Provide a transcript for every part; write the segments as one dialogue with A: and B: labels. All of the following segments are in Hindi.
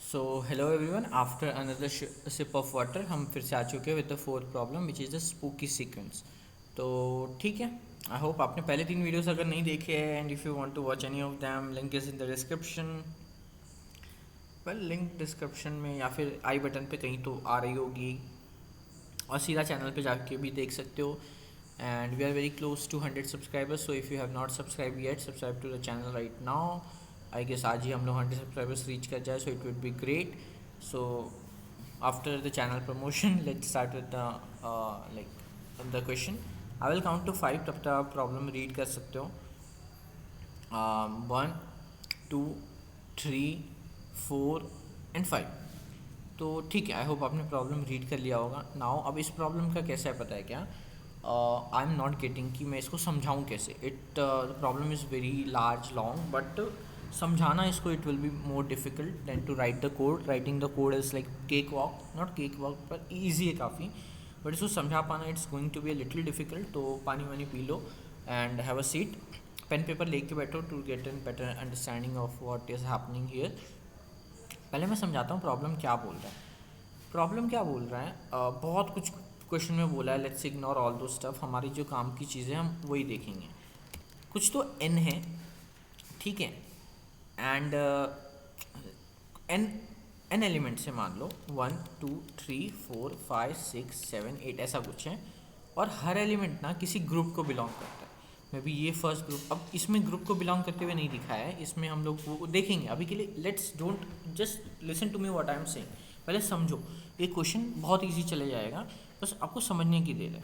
A: So hello everyone, after another sip of water हम फिर से आ चुके हैं with the fourth problem which is the spooky sequence. तो ठीक है, आई होप आपने पहले 3 वीडियोस अगर नहीं देखे हैं and if you want to watch any of them, link is in the description. Link description में या फिर आई बटन पे कहीं तो आ रही होगी, और सीधा चैनल पे जाके भी देख सकते हो। And we are very close to 100 subscribers, so if you have not subscribe yet, subscribe to the channel right now. I guess आज ही हम लोग 100 सब्सक्राइबर्स रीच कर जाए, so it would be great. So after the channel promotion let's start with the question. I will count to 5, तब तक आप प्रॉब्लम रीड कर सकते हो। 1 2 3 4 एंड 5। तो ठीक है, आई होप आपने प्रॉब्लम रीड कर लिया होगा। नाउ अब इस प्रॉब्लम का कैसा है पता है क्या? आई एम नॉट गेटिंग कि मैं इसको समझाऊँ कैसे। Problem is very large long, but समझाना इसको it will be more difficult than to write the code. Writing the code is like cake walk, not cake walk पर ईजी है काफ़ी, बट इसको समझा पाना it's going to be a little difficult. तो पानी वानी पी लो and have a seat, pen paper लेके बैठो to get an better understanding of what is happening here. पहले मैं समझाता हूँ प्रॉब्लम क्या बोल रहा है। प्रॉब्लम क्या बोल रहा है, बहुत कुछ क्वेश्चन में बोला है। लेट्स इग्नोर ऑल दो स्टफ, हमारी जो काम की चीज़ें हम वही देखेंगे। कुछ तो एन है, ठीक है, एंड एन एन एलिमेंट से मान लो 1 2 3 4 5 6 7 8 ऐसा कुछ है, और हर एलिमेंट ना किसी ग्रुप को बिलोंग करता है। मे बी ये फर्स्ट ग्रुप, अब इसमें ग्रुप को बिलोंग करते हुए नहीं दिखाया है, इसमें हम लोग वो देखेंगे। अभी के लिए let's don't just listen to me what I am saying, पहले समझो। ये क्वेश्चन बहुत इजी चले जाएगा, बस आपको समझने की देर है।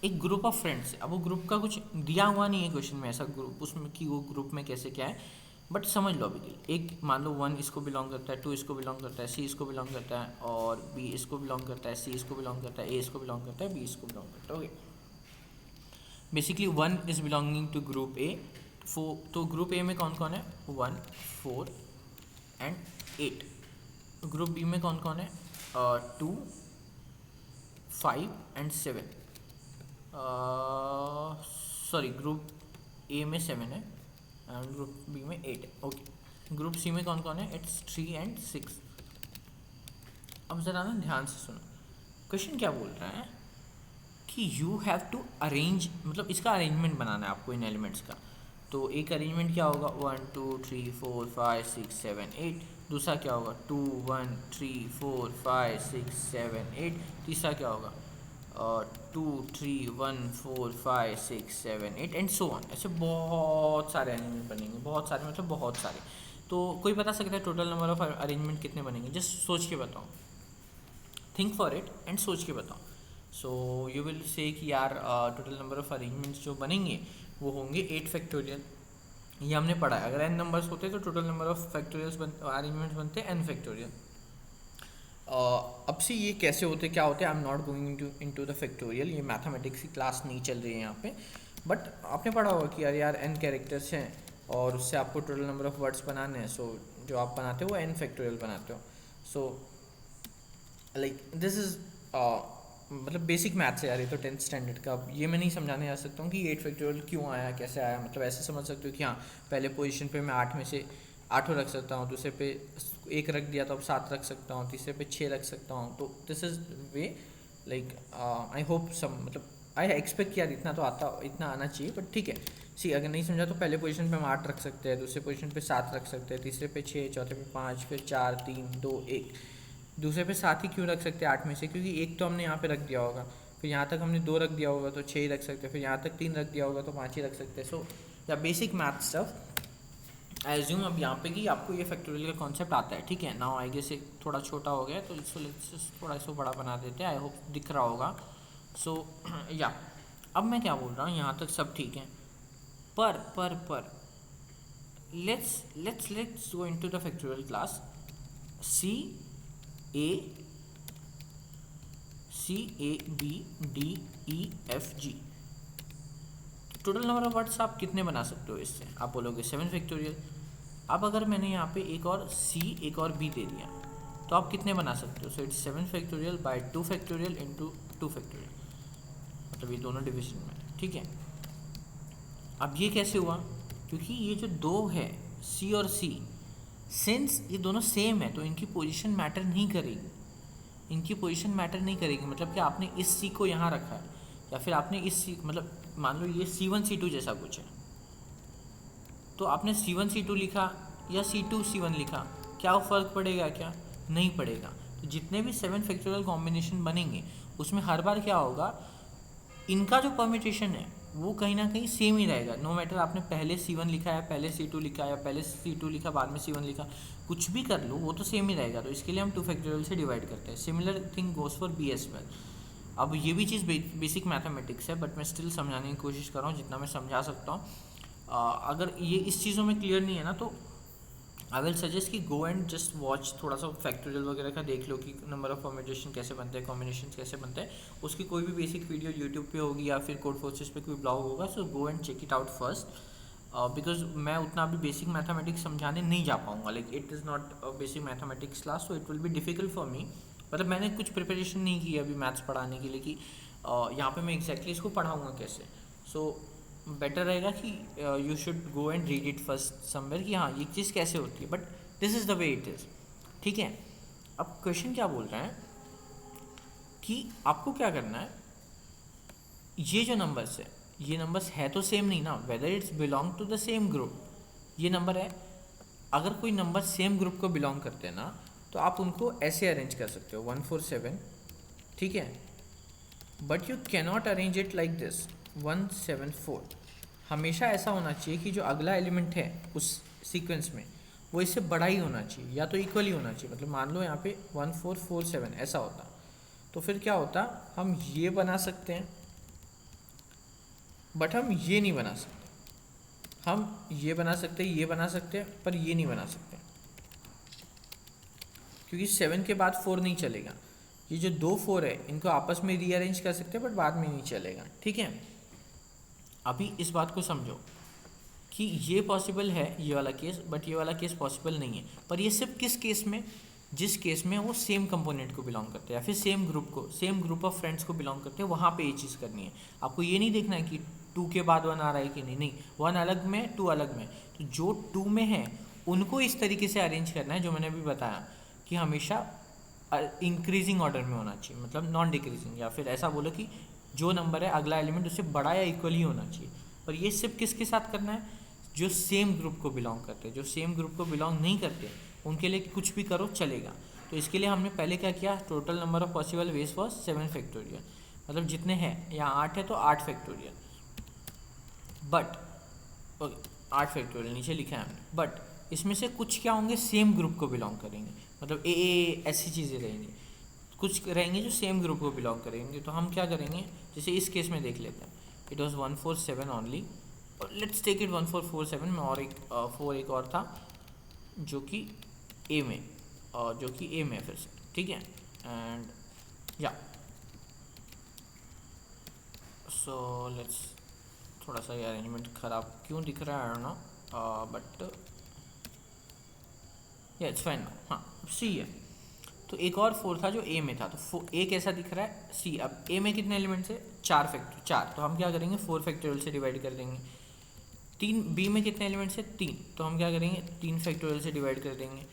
A: एक ग्रुप ऑफ फ्रेंड्स है, अब वो ग्रुप का कुछ दिया हुआ नहीं है क्वेश्चन में ऐसा ग्रुप उसमें कि वो ग्रुप में कैसे क्या है, बट समझ लो अभी के लिए। एक मान लो 1 इसको बिलोंग करता है, 2 इसको बिलोंग करता है, C इसको बिलोंग करता है, और B इसको बिलोंग करता है, C इसको बिलोंग करता है, A इसको बिलोंग करता है, B इसको बिलोंग करता है। Okay, basically 1 is belonging to group A. तो ग्रुप ए में कौन कौन है? 1 4 एंड 8। ग्रुप बी में कौन कौन है? 2 5 एंड 7। सॉरी, ग्रुप ए में 7 है एंड ग्रुप बी में 8 है। ओके, ग्रुप सी में कौन कौन है? It's 3 and 6। अब ज़रा ना ध्यान से सुनो, क्वेश्चन क्या बोल रहा है कि यू हैव टू अरेंज, मतलब इसका अरेंजमेंट बनाना है आपको इन एलिमेंट्स का। तो एक अरेंजमेंट क्या होगा? 1 2 3 4 5 6 7 8। दूसरा क्या होगा? 2 1 3 4 5 6 7 8। तीसरा क्या होगा? 2 3 1 4 5 6 7 8 एंड सो ऑन। ऐसे बहुत सारे अरेंजमेंट बनेंगे, बहुत सारे मतलब बहुत सारे। तो कोई बता सकता है टोटल नंबर ऑफ अरेंजमेंट कितने बनेंगे? जस्ट सोच के बताओ, थिंक फॉर इट एंड सोच के बताओ। सो यू विल से कि यार टोटल नंबर ऑफ अरेंजमेंट्स जो बनेंगे वो होंगे 8 फैक्टोरियल। ये हमने पढ़ा है, अगर n नंबर्स होते तो total number of factorials arrangements बनते n फैक्टोरियल। अब से ये कैसे होते क्या होते, आई am not going into the factorial, ये मैथमेटिक्स की क्लास नहीं चल रही है यहाँ पे। बट आपने पढ़ा होगा कि यार यार n कैरेक्टर्स हैं और उससे आपको टोटल नंबर ऑफ वर्ड्स बनाने हैं। सो जो आप बनाते हो वो n फैक्टोरियल बनाते हो। सो लाइक दिस इज़ मतलब बेसिक मैथ्स है यार, ये तो 10th स्टैंडर्ड का। अब ये मैं नहीं समझाने जा सकता हूँ कि 8 फैक्टोरियल क्यों आया, कैसे आया। मतलब ऐसे समझ सकते हो कि हाँ, पहले पोजीशन पे मैं 8 में से 8 रख सकता हूँ, दूसरे पे 1 रख दिया तो अब 7 रख सकता हूँ, तीसरे पे 6 रख सकता हूँ। तो this is way like I hope some, मतलब आई एक्सपेक्ट किया इतना तो आता, इतना आना चाहिए। बट ठीक है, सी अगर नहीं समझा तो पहले पोजीशन पे हम 8 रख सकते हैं, दूसरे पोजीशन पे 7 रख सकते हैं, तीसरे पे 6, चौथे पे 5, फिर 4 3 2 1। दूसरे पे 7 ही क्यों रख सकते हैं 8 में से? क्योंकि एक तो हमने यहाँ पे रख दिया होगा, फिर यहाँ तक हमने 2 रख दिया होगा तो 6 ही रख सकते हैं, फिर यहाँ तक 3 रख दिया होगा तो 5 ही रख सकते हैं। सो या basic math stuff. I assume अब यहाँ पे कि आपको ये फैक्टोरियल का कॉन्सेप्ट आता है, ठीक है। नाउ आई गेस एक थोड़ा छोटा हो गया तो इसको थोड़ा इसको बड़ा बना देते हैं, आई होप दिख रहा होगा। सो या अब मैं क्या बोल रहा हूँ, यहाँ तक सब ठीक है। पर let's go into the factorial class. C A B D E F G, total number of words आप कितने बना सकते हो इससे? आप बोलोगे 7 फैक्टोरियल। अब अगर मैंने यहाँ पे एक और C एक और B दे दिया तो आप कितने बना सकते हो? So it's 7 factorial by 2 factorial into 2 factorial, मतलब ये दोनों डिविजन में, ठीक है। अब ये कैसे हुआ? क्योंकि ये जो 2 है C और C, सिंस ये दोनों सेम है तो इनकी पोजीशन मैटर नहीं करेगी, इनकी पोजीशन मैटर नहीं करेगी। मतलब कि आपने इस सी को यहाँ रखा है या फिर आपने इस सी, मतलब मान लो ये C1 C2 जैसा कुछ है, तो आपने C1 C2 लिखा या C2 C1 लिखा, क्या फ़र्क पड़ेगा? क्या नहीं पड़ेगा। तो जितने भी 7 फैक्टोरियल कॉम्बिनेशन बनेंगे उसमें हर बार क्या होगा, इनका जो परम्यूटेशन है वो कहीं ना कहीं सेम ही रहेगा। नो मैटर आपने पहले C1 लिखा है, पहले C2 लिखा या पहले C2 लिखा बाद में C1 लिखा, कुछ भी कर लो वो तो सेम ही रहेगा। तो इसके लिए हम 2 फैक्टोरियल से डिवाइड करते हैं। Similar thing goes for B as well. अब ये भी चीज़ बेसिक मैथमेटिक्स है, बट मैं स्टिल समझाने की कोशिश कर रहा हूँ जितना मैं समझा सकता हूँ। अगर ये इस चीज़ों में क्लियर नहीं है ना, तो आई विल सजेस्ट कि गो एंड जस्ट वॉच, थोड़ा सा फैक्टोरियल वगैरह का देख लो कि नंबर ऑफ परम्यूटेशन कैसे बनते हैं, कॉम्बिनेशन कैसे बनते हैं। उसकी कोई भी बेसिक वीडियो यूट्यूब पे होगी या फिर कोड फोर्सेस पे कोई ब्लॉग होगा, so go and check it out first. Because मैं उतना अभी बेसिक मैथमेटिक्स समझाने नहीं जा पाऊँगा, like it is not basic mathematics class, so it will be difficult for me. मतलब मैंने कुछ प्रिपरेशन नहीं की अभी मैथ्स पढ़ाने के लिए कि यहाँ पे मैं एग्जैक्टली इसको पढ़ाऊँगा कैसे। सो बेटर रहेगा कि you should go and read it first somewhere कि हाँ ये चीज़ कैसे होती है, but this is the way it is. ठीक है, अब क्वेश्चन क्या बोल रहे हैं कि आपको क्या करना है, ये जो नंबर्स है ये नंबर्स है तो सेम नहीं ना, whether it's belong to the same group. ये नंबर है, अगर कोई नंबर सेम ग्रुप को बिलोंग करते हैं ना तो आप उनको ऐसे अरेंज कर सकते हो 147, ठीक है, but you cannot arrange it like this 174। हमेशा ऐसा होना चाहिए कि जो अगला एलिमेंट है उस सीक्वेंस में वो इससे बड़ा ही होना चाहिए या तो इक्वल ही होना चाहिए। मतलब मान लो यहाँ पे 1447 ऐसा होता, तो फिर क्या होता, हम ये बना सकते हैं बट हम ये नहीं बना सकते। हम ये बना सकते हैं, ये बना सकते हैं, पर ये नहीं बना सकते क्योंकि 7 के बाद 4 नहीं चलेगा। ये जो 2 4 है इनको आपस में रीअरेंज कर सकते हैं बट बाद में नहीं चलेगा। ठीक है, अभी इस बात को समझो कि ये पॉसिबल है ये वाला केस, बट ये वाला केस पॉसिबल नहीं है। पर ये सिर्फ किस केस में, जिस केस में वो सेम कंपोनेंट को बिलोंग करते हैं या फिर सेम ग्रुप को, सेम ग्रुप ऑफ फ्रेंड्स को बिलोंग करते हैं, वहाँ पे ये चीज़ करनी है। आपको ये नहीं देखना है कि 2 के बाद 1 आ रहा है कि नहीं, 1 अलग में 2 अलग में। तो जो 2 में है उनको इस तरीके से अरेंज करना है जो मैंने अभी बताया कि हमेशा इंक्रीजिंग ऑर्डर में होना चाहिए, मतलब नॉन डिक्रीजिंग, या फिर ऐसा बोलो कि जो नंबर है अगला एलिमेंट उससे बड़ा या इक्वल ही होना चाहिए। पर ये सिर्फ किसके साथ करना है, जो सेम ग्रुप को बिलोंग करते हैं। जो सेम ग्रुप को बिलोंग नहीं करते उनके लिए कुछ भी करो चलेगा। तो इसके लिए हमने पहले क्या किया, total number of possible ways was 7 factorial, मतलब जितने हैं, यहाँ 8 है तो 8 फैक्टोरियल, बट 8 फैक्टोरियल नीचे लिखा है हमने, बट इसमें से कुछ क्या होंगे सेम ग्रुप को बिलोंग करेंगे, मतलब ए ऐसी चीज़ें रहेंगी, कुछ रहेंगे जो सेम ग्रुप को बिलोंग करेंगे। तो हम क्या करेंगे, जैसे इस केस में देख लेते हैं, it was 147 only, let's take it 1447 में, और एक 4 एक और था जो कि ए में, जो कि ए में फिर से, ठीक है। एंड या सो लेट्स, थोड़ा सा ये अरेंजमेंट ख़राब क्यों दिख रहा है ना, बट या इट्स फाइन। हाँ, सी है, तो एक और 4 था जो ए में था, तो ए कैसा दिख रहा है सी। अब ए में कितने एलिमेंट्स है, 4 फैक्टर 4, तो हम क्या करेंगे 4 फैक्टोरियल से डिवाइड कर देंगे। 3 बी में कितने एलिमेंट्स है 3, तो हम क्या करेंगे 3 फैक्टोरियल से डिवाइड कर देंगे।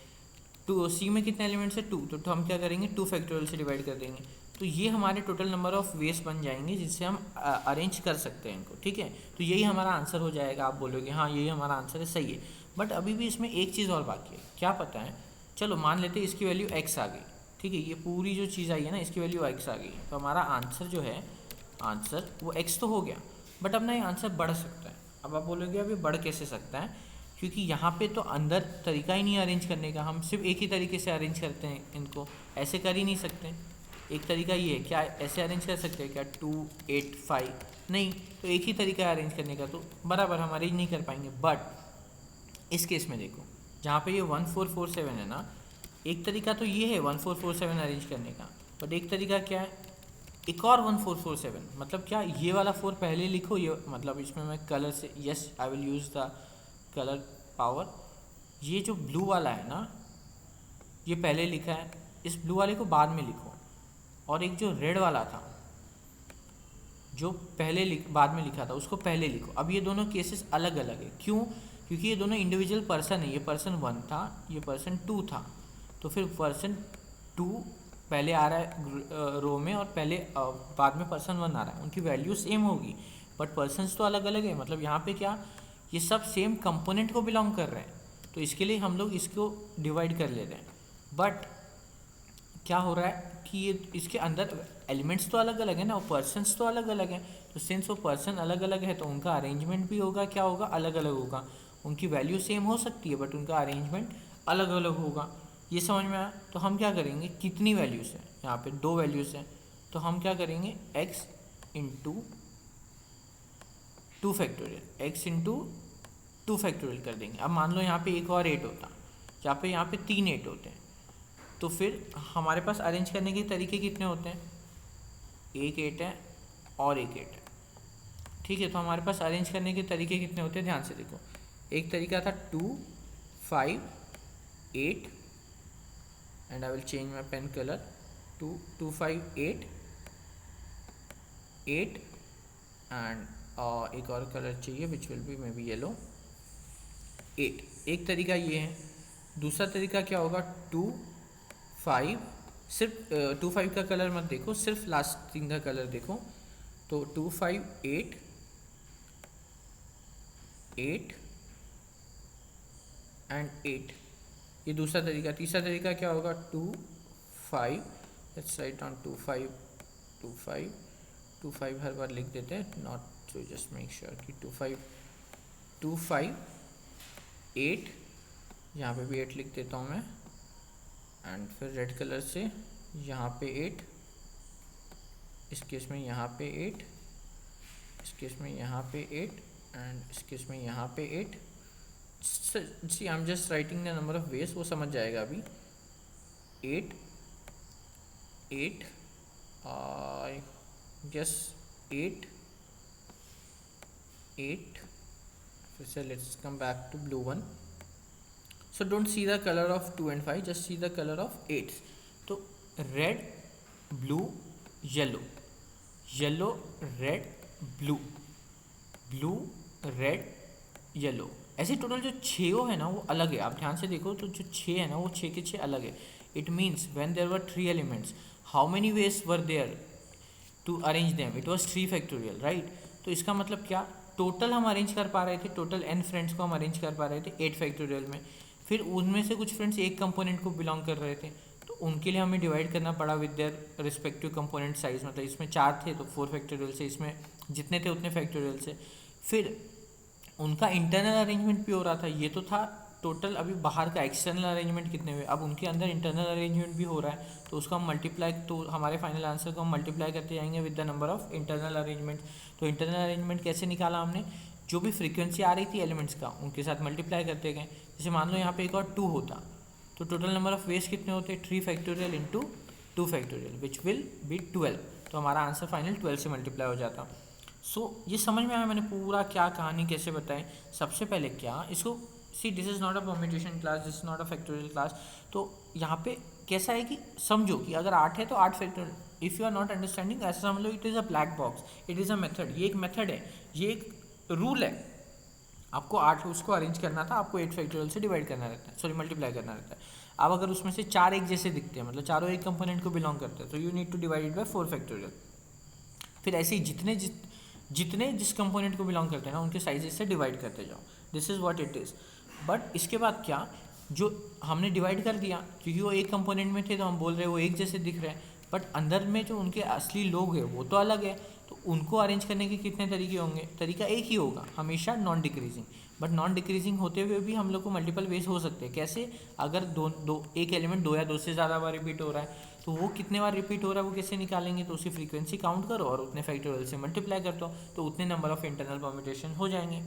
A: 2 सी में कितने एलिमेंट्स है 2, तो हम क्या करेंगे 2 फैक्टोरियल से डिवाइड कर देंगे। तो ये हमारे टोटल नंबर ऑफ वेज बन जाएंगे जिससे हम अरेंज कर सकते हैं इनको, ठीक है। तो यही हमारा आंसर हो जाएगा। आप बोलोगे हाँ यही हमारा आंसर है, सही है, बट अभी भी इसमें एक चीज़ और बाकी है। क्या पता है, चलो मान लेते हैं इसकी वैल्यू x आ गई, ठीक है, ये पूरी जो चीज़ आई है ना इसकी वैल्यू x आ गई, तो हमारा आंसर जो है, आंसर वो x तो हो गया, बट अब ना ये आंसर बढ़ सकता है। अब आप बोलोगे अभी बढ़ कैसे सकता है, क्योंकि यहाँ पे तो अंदर तरीका ही नहीं अरेंज करने का, हम सिर्फ एक ही तरीके से अरेंज करते हैं इनको, ऐसे कर ही नहीं सकते। एक तरीका ये है, क्या ऐसे अरेंज कर सकते हैं क्या 2 8 5, नहीं, तो एक ही तरीका है अरेंज करने का, तो बराबर हम अरेंज नहीं कर पाएंगे। बट इस केस में देखो, जहाँ पे ये 1447 है ना, एक तरीका तो ये है 1447 अरेंज करने का, बट एक तरीका क्या है, एक और 1447, मतलब क्या, ये वाला 4 पहले लिखो, ये मतलब इसमें मैं कलर से, yes I will use the colour power, ये जो ब्लू वाला है ना ये पहले लिखा है, इस ब्लू वाले को बाद में लिखो, और एक जो रेड वाला था जो पहले बाद में लिखा था उसको पहले लिखो। अब ये दोनों केसेस अलग अलग है, क्यों, क्योंकि ये दोनों इंडिविजुअल पर्सन है, ये पर्सन 1 था, ये पर्सन 2 था, तो फिर पर्सन 2 पहले आ रहा है रो में और पहले बाद में पर्सन 1 आ रहा है, उनकी वैल्यू सेम होगी बट पर्सनस तो अलग अलग है। मतलब यहाँ पे क्या, ये सब सेम कंपोनेंट को बिलोंग कर रहे हैं, तो इसके लिए हम लोग इसको डिवाइड कर ले रहे हैं। बट क्या हो रहा है कि ये इसके अंदर एलिमेंट्स तो अलग अलग है ना, और पर्सनस तो अलग अलग हैं, तो सिंस वो पर्सन अलग अलग है तो उनका अरेंजमेंट भी होगा, क्या होगा, अलग अलग होगा। उनकी वैल्यू सेम हो सकती है बट उनका अरेंजमेंट अलग अलग होगा। ये समझ में आया? तो हम क्या करेंगे, कितनी वैल्यूज़ हैं यहाँ पे, 2 वैल्यूज़ हैं, तो हम क्या करेंगे x into 2 factorial, x into 2 factorial कर देंगे। अब मान लो यहाँ पे एक और 8 होता, यहाँ पे 3 8 होते हैं, तो फिर हमारे पास अरेंज करने के तरीके कितने होते हैं, एक 8 है और एक 8 है, ठीक है। तो हमारे पास अरेंज करने के तरीके कितने होते हैं, ध्यान से देखो। एक तरीका था 2 5 8 and I will change my pen colour, 2 2 5 8 8 एंड एक और कलर चाहिए which will be maybe yellow 8। एक तरीका ये है। दूसरा तरीका क्या होगा, 2 5, सिर्फ 2 5 का कलर मत देखो, सिर्फ लास्ट 3 का कलर देखो। तो 2 5 8 8 एंड 8, ये दूसरा तरीका। तीसरा तरीका क्या होगा, 2 5, लेट्स राइट डाउन 2 5 2 5 2 5 हर बार लिख देते हैं, not to just make sure कि 2 5 2 5 8, यहाँ पे भी 8 लिख देता हूँ मैं, एंड फिर रेड कलर से यहाँ पे 8, इस केस में यहाँ पे 8, इस केस में यहाँ पे 8 एंड इस केस में यहाँ पे 8। See I am just writing the number of ways, वो समझ जाएगा अभी। 8 8 आई गेस 8 8, फिर से let's come back to blue one. So don't see the color of 2 and 5, just see the color of 8. तो red, blue, yellow, yellow, red, blue, blue, red, yellow, ऐसे टोटल जो 6 है ना वो अलग है। आप ध्यान से देखो तो जो 6 है ना वो 6 के 6 अलग है। It means when there were 3 elements, how many ways were there to arrange them, it was 3 factorial, right. तो इसका मतलब क्या, टोटल हम अरेंज कर पा रहे थे, टोटल n फ्रेंड्स को हम अरेंज कर पा रहे थे 8 फैक्टोरियल में। फिर उनमें से कुछ फ्रेंड्स एक कंपोनेंट को बिलोंग कर रहे थे, तो उनके लिए हमें डिवाइड करना पड़ा with their respective component size. मतलब इसमें 4 थे तो 4 फैक्टोरियल से, इसमें जितने थे उतने फैक्टोरियल से। फिर उनका इंटरनल अरेंजमेंट भी हो रहा था, ये तो था टोटल। अभी बाहर का एक्सटर्नल अरेंजमेंट कितने हुए, अब उनके अंदर इंटरनल अरेंजमेंट भी हो रहा है, तो उसको हम मल्टीप्लाई, तो हमारे फाइनल आंसर को हम मल्टीप्लाई करते जाएंगे with the number of internal arrangement. तो इंटरनल अरेंजमेंट कैसे निकाला हमने, जो भी फ्रीक्वेंसी आ रही थी एलिमेंट्स का उनके साथ मल्टीप्लाई करते गए। जैसे मान लो यहाँ पे एक और 2 होता, तो टोटल नंबर ऑफ वेज कितने होते, 3 factorial into 2 factorial which will B 12। तो हमारा आंसर फाइनल 12 से मल्टीप्लाई हो जाता। ये समझ में आया मैंने पूरा क्या कहानी कैसे बताई। सबसे पहले क्या, इसको see this is not a permutation class, this is not a factorial class. तो यहाँ पे कैसा है कि समझो कि अगर 8 है तो 8 factorial. If you are not understanding, ऐसा समझ लो it is a black box, it is a method. ये एक मेथड है, ये एक रूल है। आपको 8 उसको अरेंज करना था, आपको 8 फैक्टोरियल से डिवाइड करना रहता है, सॉरी मल्टीप्लाई करना रहता है। अब अगर उसमें से 4 एक जैसे दिखते हैं, मतलब चारों एक कंपोनेंट को बिलोंग करते हैं, तो you need to divide it by 4 factorial. फिर ऐसे ही जितने जिस कंपोनेंट को बिलोंग करते हैं ना उनके साइजेस से डिवाइड करते जाओ। This is what it is. But इसके बाद क्या, जो हमने डिवाइड कर दिया क्योंकि वो एक कंपोनेंट में थे तो हम बोल रहे हैं वो एक जैसे दिख रहे हैं, बट अंदर में जो उनके असली लोग हैं वो तो अलग है। तो उनको अरेंज करने के कितने तरीके होंगे, तरीका एक ही होगा हमेशा, non decreasing. But non decreasing होते हुए भी हम लोग को मल्टीपल वेज हो सकते हैं। कैसे, अगर एक एलिमेंट 2 या 2 से ज़्यादा बार रिपीट हो रहा है तो वो कितने बार रिपीट हो रहा है वो कैसे निकालेंगे, तो उसकी फ्रीक्वेंसी काउंट करो और उतने फैक्टोरियल से मल्टीप्लाई कर दो, तो उतने नंबर ऑफ इंटरनल परम्यूटेशन हो जाएंगे।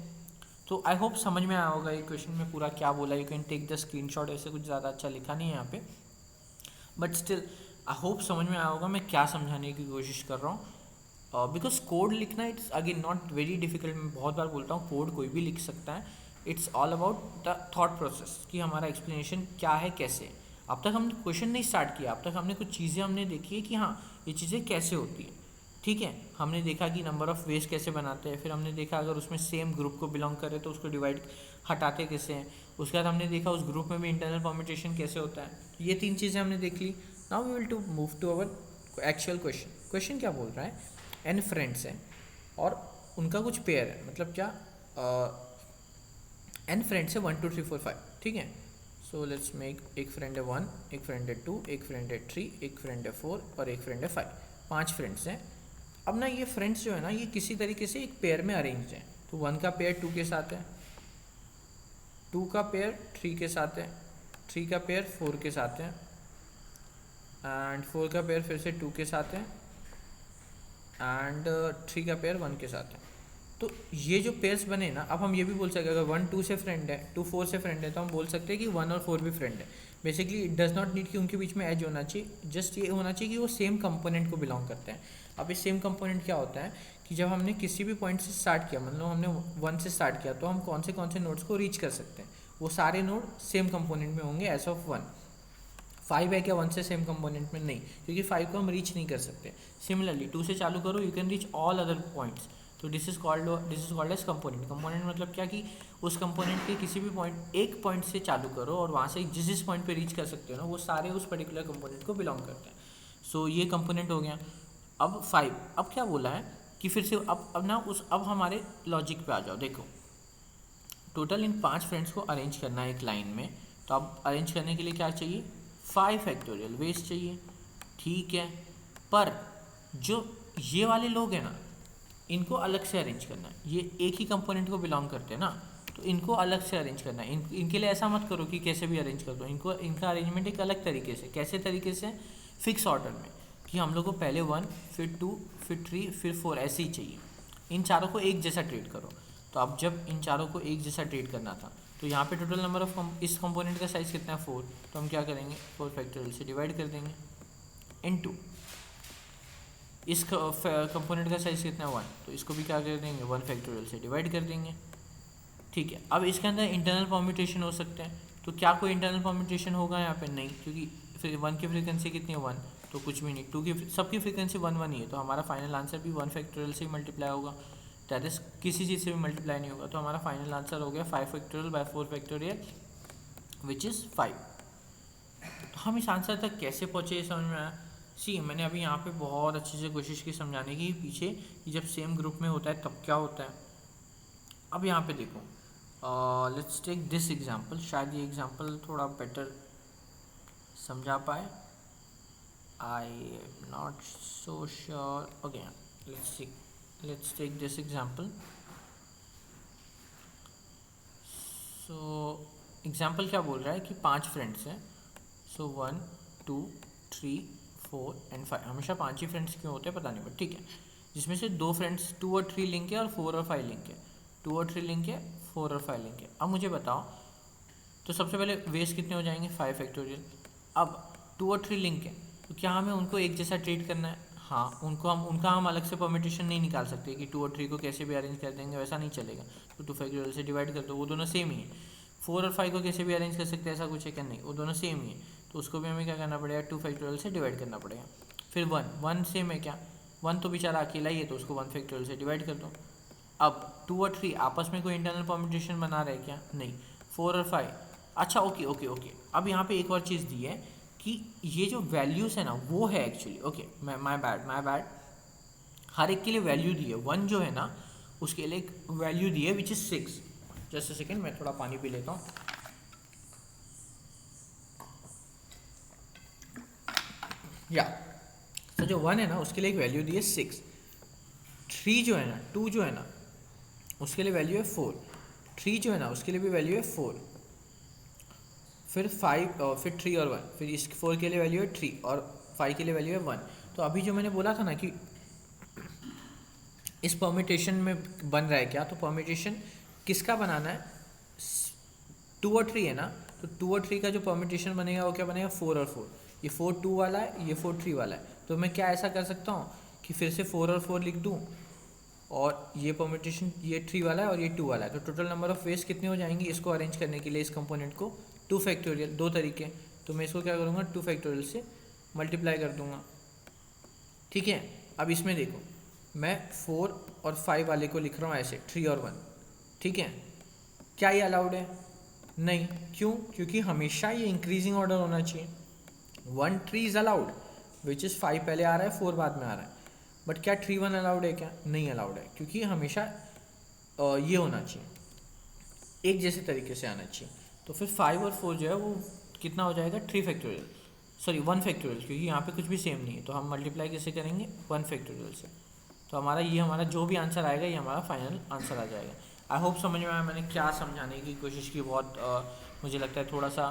A: तो आई होप समझ में आया होगा ये क्वेश्चन में पूरा क्या बोला। You can take the screenshot, ऐसे कुछ ज़्यादा अच्छा लिखा नहीं है यहाँ पे, बट स्टिल आई होप समझ में आया होगा मैं क्या समझाने की कोशिश कर रहा हूँ। बिकॉज कोड लिखना it's again not very difficult. मैं बहुत बार बोलता हूँ कोड कोई भी लिख सकता है। It's all about the thought process कि हमारा एक्सप्लेनेशन क्या है, कैसे। अब तक हमने क्वेश्चन नहीं स्टार्ट किया, अब तक हमने कुछ चीज़ें हमने देखी है कि हाँ ये चीज़ें कैसे होती हैं। ठीक है, हमने देखा कि नंबर ऑफ़ वेज कैसे बनाते हैं, फिर हमने देखा अगर उसमें सेम ग्रुप को बिलोंग करे तो उसको डिवाइड हटाते कैसे हैं, उसके बाद हमने देखा उस ग्रुप में भी इंटरनल परम्यूटेशन कैसे होता है। ये 3 चीज़ें हमने देख ली। Now we will to move to our actual question. Question क्या बोल रहा है, n फ्रेंड्स हैं और उनका कुछ पेयर है, मतलब क्या n फ्रेंड्स है 1 2 3 4 5, ठीक है। सो लेट्स मेक, एक फ्रेंड है 1, एक फ्रेंड है 2, एक फ्रेंड है 3, एक फ्रेंड है 4 और एक फ्रेंड है 5, 5 फ्रेंड्स हैं। अब ना ये फ्रेंड्स जो है ना ये किसी तरीके से एक पेयर में अरेंज हैं। तो 1 का पेयर 2 के साथ है, 2 का पेयर 3 के साथ है, 3 का पेयर 4 के साथ है एंड 4 का पेयर फिर से 2 के साथ है एंड 3 का पेयर 1 के साथ है। तो ये जो पेयर्स बने ना, अब हम ये भी बोल सकते हैं अगर 1 2 से फ्रेंड है, 2 4 से फ्रेंड है, तो हम बोल सकते हैं कि 1 और 4 भी फ्रेंड है। Basically it does not need कि उनके बीच में एज होना चाहिए, जस्ट ये होना चाहिए कि वो सेम कंपोनेंट को बिलोंग करते हैं। अब इस सेम कंपोनेंट क्या होता है कि जब हमने किसी भी पॉइंट से स्टार्ट किया, मतलब हमने 1 से स्टार्ट किया, तो हम कौन से नोड्स को रीच कर सकते हैं, वो सारे नोड सेम कंपोनेंट में होंगे एज ऑफ 1। 5 है क्या 1 से सेम कंपोनेंट में? नहीं, क्योंकि 5 को हम रीच नहीं कर सकते। सिमिलरली 2 से चालू करो, you can reach all other points. तो this is called as component. Component मतलब क्या कि उस कंपोनेंट के किसी भी पॉइंट, एक पॉइंट से चालू करो और वहाँ से जिस पॉइंट पे रीच कर सकते हो ना, वो सारे उस पर्टिकुलर कंपोनेंट को बिलोंग करते हैं। सो ये कंपोनेंट हो गया। अब 5, अब क्या बोला है कि फिर से अब हमारे लॉजिक पे आ जाओ। देखो टोटल इन 5 फ्रेंड्स को अरेंज करना है एक लाइन में, तो अब अरेंज करने के लिए क्या चाहिए, 5 फैक्टोरियल वेज चाहिए, ठीक है। पर जो ये वाले लोग हैं ना, इनको अलग से अरेंज करना है। ये एक ही कंपोनेंट को बिलोंग करते हैं ना, तो इनको अलग से अरेंज करना है। इनके लिए ऐसा मत करो कि कैसे भी अरेंज कर दो, इनका अरेंजमेंट एक अलग तरीके से, कैसे तरीके से, फिक्स ऑर्डर में, कि हम लोग को पहले 1 फिर 2 फिर 3 फिर 4 ऐसे ही चाहिए। इन चारों को एक जैसा ट्रीट करो। तो अब जब इन चारों को एक जैसा ट्रीट करना था, तो यहाँ पे टोटल नंबर ऑफ इस कंपोनेंट का साइज़ कितना है 4, तो हम क्या करेंगे 4 फैक्टोरियल से डिवाइड कर देंगे इनटू इस कंपोनेंट का साइज़ कितना है 1, तो इसको भी क्या कर देंगे 1 फैक्टोरियल से डिवाइड कर देंगे, ठीक है। अब इसके अंदर इंटरनल परम्यूटेशन हो सकते हैं, तो क्या कोई इंटरनल परम्यूटेशन होगा यहाँ पे? नहीं, क्योंकि फिर 1 की फ्रीक्वेंसी कितनी है 1, तो कुछ भी नहीं। 2 की सबकी फ्रीक्वेंसी 1 1 ही है, तो हमारा फाइनल आंसर भी 1 फैक्टोरियल से ही मल्टीप्लाई होगा, दैट इज किसी चीज़ से भी मल्टीप्लाई नहीं होगा। तो हमारा फाइनल आंसर हो गया 5 factorial by 4 factorial which is 5। तो हम इस आंसर तक कैसे पहुँचे ये समझ में आया। सी मैंने अभी यहाँ पे बहुत अच्छे से कोशिश की समझाने की पीछे कि जब सेम ग्रुप में होता है तब क्या होता है। अब यहाँ पे देखो, लेट्स टेक दिस एग्जांपल, शायद ये एग्जांपल थोड़ा बेटर समझा पाए, I am not so sure. Okay, let's take this example. सो एग्जांपल क्या बोल रहा है कि 5 फ्रेंड्स हैं। सो 1 2 3 4 एंड 5, हमेशा 5 ही फ्रेंड्स क्यों होते हैं पता नहीं, बट ठीक है। जिसमें से 2 फ्रेंड्स 2 और 3 लिंक है और 4 और 5 लिंक है, 2 और 3 लिंक है, 4 और 5 लिंक है। अब मुझे बताओ, तो सबसे पहले वेज कितने हो जाएंगे 5 फैक्टोरियल। अब 2 और 3 लिंक है, तो क्या हमें उनको एक जैसा ट्रीट करना है? हाँ, उनका हम अलग से परम्यूटेशन नहीं निकाल सकते कि 2 और 3 को कैसे भी अरेंज कर देंगे, वैसा नहीं चलेगा। तो 2 फैक्टोरियल से डिवाइड कर दो, वो दोनों सेम ही है। 4 और 5 को कैसे भी अरेंज कर सकते हैं, ऐसा कुछ है क्या? नहीं, वो दोनों सेम ही है, तो उसको भी हमें क्या करना पड़ेगा 2 फैक्टोरियल से डिवाइड करना पड़ेगा। फिर 1 सेम है क्या? 1 तो बेचारा अकेला ही है, तो उसको 1 फैक्टोरियल से डिवाइड कर दो। अब 2 और 3 आपस में कोई इंटरनल परम्यूटेशन बना रहे क्या? नहीं। 4 और 5, अच्छा ओके ओके ओके। अब यहाँ पे एक और चीज़ दी है कि ये जो वैल्यूज़ है ना वो है एक्चुअली, ओके माय बैड, हर एक के लिए वैल्यू दी है। 1 जो है ना उसके लिए एक वैल्यू दी है which is 6। Just a second, मैं थोड़ा पानी पी लेता हूँ। या तो जो 1 है ना उसके लिए एक वैल्यू दी है 6। 3 जो है ना, 2 जो है ना उसके लिए वैल्यू है 4। 3 जो है ना उसके लिए भी वैल्यू है 4। फिर 5 और फिर 3 और 1, फिर इस 4 के लिए वैल्यू है 3 और 5 के लिए वैल्यू है 1। तो अभी जो मैंने बोला था ना कि इस परम्यूटेशन में बन रहा है क्या, तो परम्यूटेशन किसका बनाना है? 2 और 3 है ना, तो 2 और 3 का जो परम्यूटेशन बनेगा वो क्या बनेगा 4 और 4। ये 4 2 वाला है, ये 4 3 वाला है। तो मैं क्या ऐसा कर सकता हूँ कि फिर से 4 और 4 लिख दूँ, और ये परम्यूटेशन ये 3 वाला है और ये 2 वाला है। तो टोटल नंबर ऑफ वेज कितने हो जाएंगे इसको अरेंज करने के लिए, इस कंपोनेंट को 2 फैक्टोरियल। 2 तरीके, तो मैं इसको क्या करूँगा 2 फैक्टोरियल से मल्टीप्लाई कर दूँगा, ठीक है। अब इसमें देखो मैं 4 और 5 वाले को लिख रहा हूँ ऐसे 3 और 1, ठीक है, क्या ये अलाउड है? नहीं। क्यों? क्योंकि हमेशा ये इंक्रीजिंग ऑर्डर होना चाहिए। 1 3 इज अलाउड, विच इज़ 5 पहले आ रहा है 4 बाद में आ रहा है, बट क्या 3 1 अलाउड है? क्या नहीं अलाउड है, क्योंकि हमेशा ये होना चाहिए, एक जैसे तरीके से आना चाहिए। तो फिर 5 और 4 जो है वो कितना हो जाएगा? 3 फैक्टोरियल, सॉरी 1 फैक्टोरियल, क्योंकि यहाँ पे कुछ भी सेम नहीं है, तो हम मल्टीप्लाई कैसे करेंगे? 1 फैक्टोरियल से। तो हमारा जो भी आंसर आएगा ये हमारा फाइनल आंसर आ जाएगा। आई होप समझ में आया मैंने क्या समझाने की कोशिश की। बहुत मुझे लगता है थोड़ा सा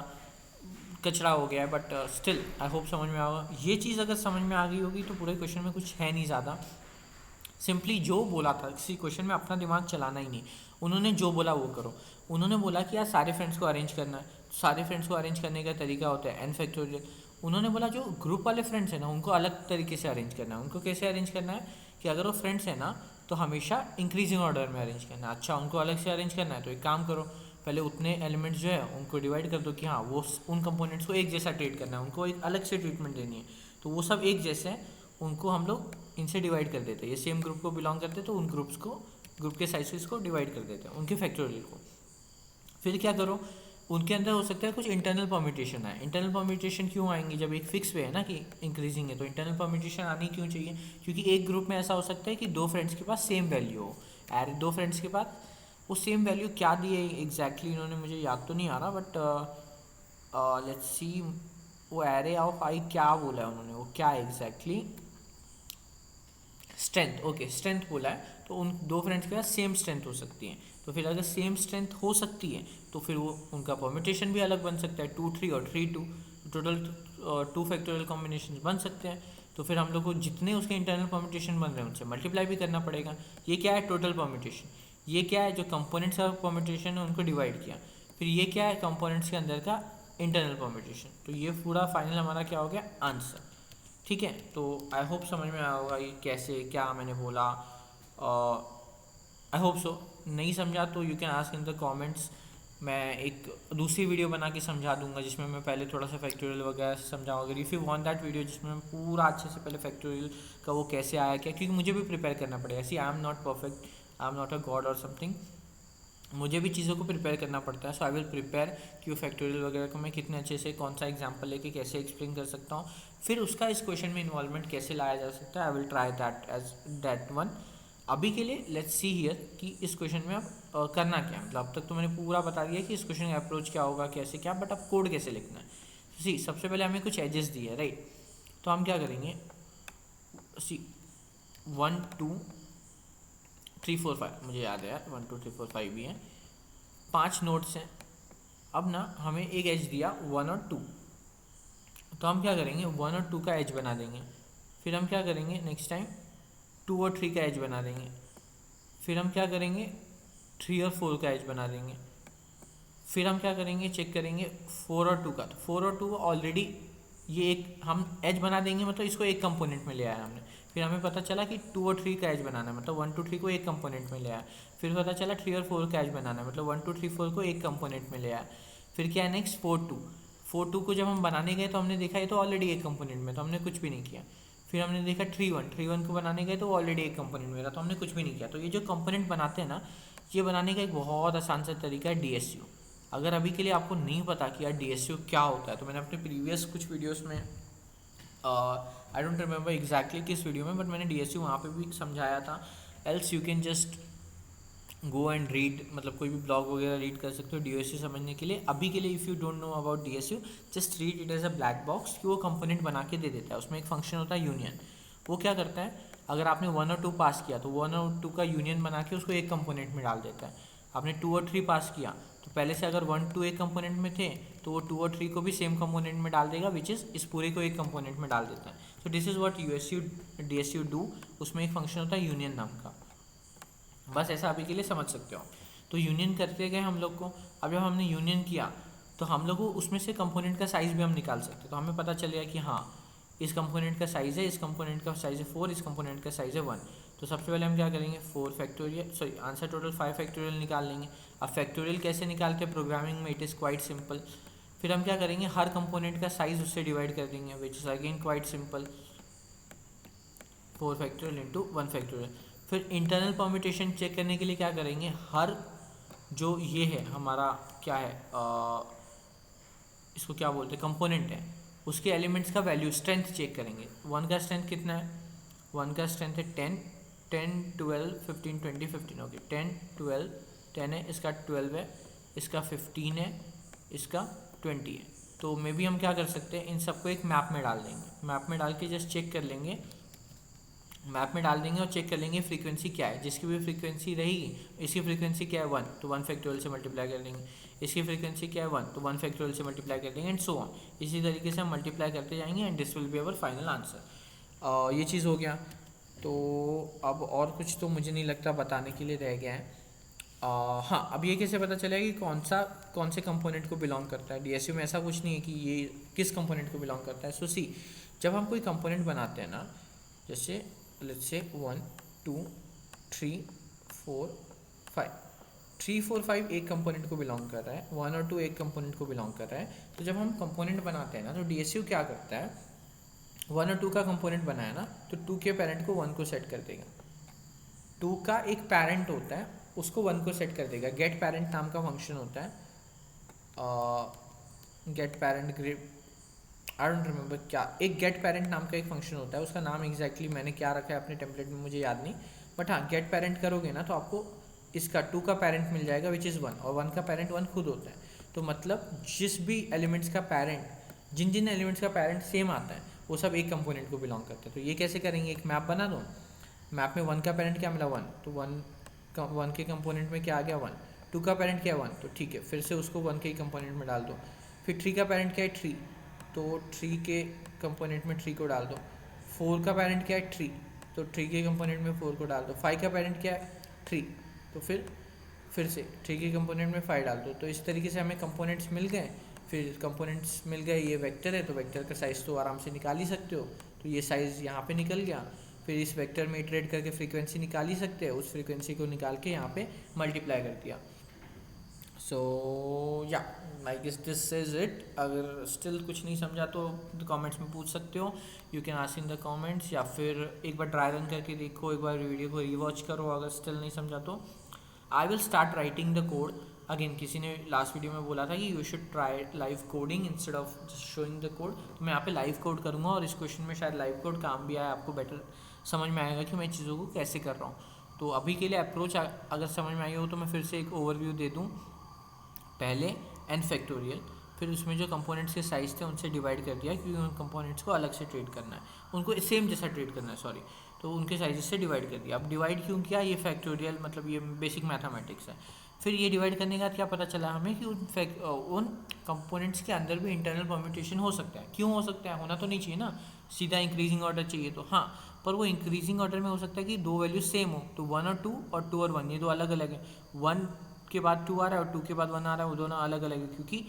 A: कचरा हो गया है, बट स्टिल आई होप समझ में आएगा। ये चीज़ अगर समझ में आ गई होगी तो पूरे क्वेश्चन में कुछ है नहीं ज़्यादा, सिंपली जो बोला था, किसी क्वेश्चन में अपना दिमाग चलाना ही नहीं। उन्होंने जो बोला वो करो। उन्होंने बोला कि यार सारे फ्रेंड्स को अरेंज करना है, सारे फ्रेंड्स को अरेंज करने का तरीका होता है एन फैक्टोरियल। उन्होंने बोला जो ग्रुप वाले फ्रेंड्स हैं ना उनको अलग तरीके से अरेंज करना है। उनको कैसे अरेंज करना है कि अगर वो फ्रेंड्स हैं ना तो हमेशा इंक्रीजिंग ऑर्डर में अरेंज करना है। अच्छा, उनको अलग से अरेंज करना है तो एक काम करो, पहले उतने एलिमेंट्स जो है उनको डिवाइड कर दो कि हाँ वो उन कंपोनेंट्स को एक जैसा ट्रीट करना है, उनको एक अलग से ट्रीटमेंट देनी है। तो वो सब एक जैसे हैं, उनको हम लोग इनसे डिवाइड कर देते हैं। ये सेम ग्रुप को बिलोंग करते तो उन ग्रुप्स को, ग्रुप के साइजेस को डिवाइड कर देते हैं, उनके फैक्टोरियल को। फिर क्या करो, उनके अंदर हो सकता है कुछ इंटरनल परम्यूटेशन आए। इंटरनल परम्यूटेशन क्यों आएंगी? जब एक फिक्स वे है ना कि इंक्रीजिंग है, तो इंटरनल परम्यूटेशन आनी क्यों चाहिए? क्योंकि एक ग्रुप में ऐसा हो सकता है कि दो फ्रेंड्स के पास सेम वैल्यू हो। दो फ्रेंड्स के पास वो सेम वैल्यू क्या दी है एग्जैक्टली इन्होंने, मुझे याद तो नहीं आ रहा, बट लेट्स सी वो एरे ऑफ आई क्या बोला है उन्होंने, वो क्या एग्जैक्टली, स्ट्रेंथ, ओके स्ट्रेंथ बोला है। तो उन दो फ्रेंड्स के पास सेम स्ट्रेंथ हो सकती है। तो फिर अगर सेम स्ट्रेंथ हो सकती है तो फिर वो उनका परम्यूटेशन भी अलग बन सकता है, 2 3 और 3 2, टोटल 2 फैक्टोरियल कॉम्बिनेशन बन सकते हैं। तो फिर हम लोग को जितने उसके इंटरनल परम्यूटेशन बन रहे हैं उनसे मल्टीप्लाई भी करना पड़ेगा। ये क्या है? Total permutation. ये क्या है? जो कंपोनेंट्स ऑफ परम्यूटेशन है उनको डिवाइड किया। फिर ये क्या है? कंपोनेंट्स के अंदर का इंटरनल परम्यूटेशन। तो ये पूरा फाइनल हमारा क्या हो गया? आंसर। ठीक है, तो आई होप समझ में आया होगा ये कैसे क्या मैंने बोला। I hope so. नहीं समझा तो you can ask in the comments. मैं एक दूसरी वीडियो बना के समझा दूंगा जिसमें मैं पहले थोड़ा सा फैक्टोरियल वगैरह समझाऊँ। अगर if you want that video जिसमें मैं पूरा अच्छे से पहले फैक्टोरियल का वो कैसे आया क्या, क्योंकि मुझे भी प्रिपेयर करना पड़ेगा। See I am not perfect, I am not a god और समथिंग, मुझे भी चीज़ों को प्रिपेयर करना पड़ता है। सो आई विल प्रिपेयर कि वो फैक्टोरियल वगैरह को मैं कितने अच्छे से कौन सा एग्जांपल लेके कैसे एक्सप्लेन कर सकता हूँ, फिर उसका इस क्वेश्चन में इन्वॉल्वमेंट कैसे लाया जा सकता है। I will try that as that one. अभी के लिए लेट्स सी हियर कि इस क्वेश्चन में अब करना क्या है। मतलब अब तक तो मैंने पूरा बता दिया कि इस क्वेश्चन का अप्रोच क्या होगा, कैसे क्या, बट अब कोड कैसे लिखना है। सी सबसे पहले हमें कुछ एजेस दिए है, राइट। तो हम क्या करेंगे, सी 1 2 3 4 5, मुझे याद है यार 1 2 3 4 5 भी हैं, 5 नोट्स हैं। अब ना हमें एक एज दिया 1 और 2, तो हम क्या करेंगे 1 और 2 का एज बना देंगे। फिर हम क्या करेंगे नेक्स्ट टाइम 2 और 3 का एज बना देंगे। फिर हम क्या करेंगे 3 और 4 का एज बना देंगे। फिर हम क्या करेंगे, चेक करेंगे 4 और 2 का। तो 4 और 2 ऑलरेडी ये एक हम एज बना देंगे, मतलब इसको एक कंपोनेंट में ले आया हमने। फिर हमें पता चला कि 2 और 3 का एज बनाना है, मतलब 1 2 3 को एक कंपोनेंट में ले आया। फिर पता चला 3 और 4 का एज बनाना है, मतलब 1 2 3 4 को एक कंपोनेंट में ले आया। फिर क्या है नेक्स्ट 4 2 को जब हम बनाने गए तो हमने देखा ये तो ऑलरेडी एक कंपोनेंट में, तो हमने कुछ भी नहीं किया। फिर हमने देखा 3 1 को बनाने गए तो ऑलरेडी एक कंपोनेंट में था, तो हमने कुछ भी नहीं किया। तो ये जो कंपोनेंट बनाते हैं ना, ये बनाने का एक बहुत आसान सा तरीका है DSU। अगर अभी के लिए आपको नहीं पता कि यार DSU क्या होता है, तो मैंने अपने प्रीवियस कुछ वीडियोस में आई डोंट रिमेंबर एग्जैक्टली किस वीडियो में, बट मैंने DSU वहाँ पे भी समझाया था। Else you can just go and read, मतलब कोई भी ब्लॉग वगैरह रीड कर सकते हो DSU समझने के लिए। अभी के लिए if you don't know about DSU, just read it as a black box कि वो कंपोनेंट बना के दे देता है। उसमें एक फंक्शन होता है यूनियन। वो क्या करता है, अगर आपने 1 और 2 पास किया तो 1 और 2 का यूनियन बना के उसको एक कंपोनेंट में डाल देता है। आपने 2 और 3 पास किया तो पहले से अगर 1 2 एक कंपोनेंट में थे तो वो 2 और 3 को भी सेम कंपोनेंट में डाल देगा, विच इज़ इस पूरे को एक कंपोनेंट में डाल देता है। तो this is what DSU do. उसमें एक फंक्शन होता है यूनियन नाम का, बस ऐसा अभी के लिए समझ सकते हो। तो यूनियन करते गए हम लोग को। अब जब हमने यूनियन किया तो हम लोग को उसमें से कंपोनेंट का साइज़ भी हम निकाल सकते, तो हमें पता चलेगा कि हाँ इस कंपोनेंट का साइज़ है, इस कंपोनेंट का साइज़ है 4, इस कंपोनेंट का साइज़ है 1। तो सबसे पहले हम क्या करेंगे 4 factorial, sorry answer total 5 factorial निकाल लेंगे। अब फैक्टोरियल कैसे निकालते हैं प्रोग्रामिंग में, इट इज़ क्वाइट सिंपल। फिर हम क्या करेंगे हर कंपोनेंट का साइज़ उससे डिवाइड कर देंगे, which is again quite simple. 4 factorial into 1 factorial. फिर इंटरनल परम्यूटेशन चेक करने के लिए क्या करेंगे, हर जो ये है हमारा क्या है इसको क्या बोलते हैं कंपोनेंट है, उसके एलिमेंट्स का वैल्यू स्ट्रेंथ चेक करेंगे। 1 का स्ट्रेंथ कितना है, 1 का स्ट्रेंथ है 10, 10 12 15 20 15 ओके 10 12 10 है, इसका 12 है, इसका 15 है, इसका 20 है। तो मे बी हम क्या कर सकते हैं, इन सबको एक मैप में डाल देंगे, मैप में डाल के जस्ट चेक कर लेंगे, मैप में डाल देंगे और चेक कर लेंगे फ्रीक्वेंसी क्या है, जिसकी भी फ्रीक्वेंसी रहेगी, इसकी फ्रीक्वेंसी क्या है 1 तो 1 फैक्टोरियल से मल्टीप्लाई कर देंगे, इसकी फ्रीक्वेंसी क्या है 1 तो 1 फैक्टोरियल से मल्टीप्लाई कर देंगे एंड सो ऑन। इसी तरीके से हम मल्टीप्लाई करते जाएंगे and this will be our final answer. ये चीज़ हो गया। तो अब और कुछ तो मुझे नहीं लगता बताने के लिए रह गया है। हाँ, अब ये कैसे पता चलेगा कि कौन से कंपोनेंट को बिलोंग करता है। डीएसयू में ऐसा कुछ नहीं है कि ये किस कंपोनेंट को बिलोंग करता है। सो सी, जब हम कोई कंपोनेंट बनाते हैं ना, जैसे लेट्स से 1 2 3 4 5, 3 4 5 एक कंपोनेंट को बिलोंग कर रहा है, 1 और 2 एक कंपोनेंट को बिलोंग कर रहा है। तो जब हम कंपोनेंट बनाते हैं ना, तो डीएसयू क्या करता है, 1 और 2 का कंपोनेंट बनाया ना, तो 2 के पेरेंट को 1 को सेट कर देगा, 2 का एक पेरेंट होता है उसको 1 को सेट कर देगा। गेट पेरेंट नाम का फंक्शन होता है, get parent grip, I don't remember क्या, एक गेट पेरेंट नाम का एक फंक्शन होता है, उसका नाम एग्जैक्टली मैंने क्या रखा है अपने टेम्पलेट में मुझे याद नहीं, बट हाँ गेट पेरेंट करोगे ना तो आपको इसका 2 का पेरेंट मिल जाएगा विच इज़ 1, और 1 का पेरेंट 1 खुद होता है। तो मतलब जिस भी एलिमेंट्स का पेरेंट, जिन जिन एलिमेंट्स का पेरेंट सेम आता है वो सब एक कंपोनेंट को बिलोंग करते हैं। तो ये कैसे करेंगे, एक मैप बना दो, मैप में 1 का पेरेंट क्या मिला 1, तो 1 के कंपोनेंट में क्या आ गया 1, 2 का पेरेंट क्या है 1 तो ठीक है, फिर से उसको 1 के ही कंपोनेंट में डाल दो। फिर 3 का पेरेंट क्या है 3, तो 3 के कंपोनेंट में 3 को डाल दो। 4 का पेरेंट क्या है 3, तो 3 के कंपोनेंट में 4 को डाल दो। 5 का पेरेंट क्या है 3, तो फिर से 3 के कंपोनेंट में 5 डाल दो। तो इस तरीके से हमें कंपोनेंट्स मिल गए। फिर कंपोनेंट्स मिल गए, ये वेक्टर है तो वेक्टर का साइज़ तो आराम से निकाल ही सकते हो, तो ये साइज़ यहाँ पे निकल गया। फिर इस वेक्टर में इटरेट करके फ्रीक्वेंसी निकाल ही सकते हैं, उस फ्रीक्वेंसी को निकाल के यहाँ पे मल्टीप्लाई कर दिया। सो या I guess this is it. अगर स्टिल कुछ नहीं समझा तो कमेंट्स में पूछ सकते हो, you can ask in the comments, या फिर एक बार ट्राई रन करके देखो, एक बार वीडियो को रीवॉच करो अगर स्टिल नहीं समझा तो। आई will start writing the code again. किसी ने लास्ट वीडियो में बोला था कि you should try live coding instead of just showing the code, तो मैं यहाँ पे लाइव कोड करूँगा और इस क्वेश्चन में शायद लाइव कोड काम भी आए, आपको बेटर समझ में आएगा कि मैं चीज़ों को कैसे कर रहा हूँ। तो अभी के लिए अप्रोच अगर समझ में आई हो तो मैं फिर से एक ओवरव्यू दे दूँ। पहले n फैक्टोरियल, फिर उसमें जो कंपोनेंट्स के साइज़ थे उनसे डिवाइड कर दिया क्योंकि उन कंपोनेंट्स को अलग से ट्रीट करना है, उनको सेम जैसा ट्रीट करना है सॉरी, तो उनके साइजेस से डिवाइड कर दिया। अब डिवाइड क्यों किया, ये फैक्टोरियल मतलब ये बेसिक मैथमेटिक्स है। फिर ये डिवाइड करने के बाद क्या पता चला हमें कि उन कंपोनेंट्स के अंदर भी इंटरनल परम्यूटेशन हो सकता है। क्यों हो सकता है, होना तो नहीं चाहिए ना, सीधा इंक्रीजिंग ऑर्डर चाहिए तो हाँ, पर वो इंक्रीजिंग ऑर्डर में हो सकता है कि दो वैल्यू सेम हो, तो 1 और 2 और 2 और 1 ये दो अलग अलग है, 1 के बाद 2 आ रहा है और 2 के बाद 1 आ रहा है, वो दोनों अलग अलग है क्योंकि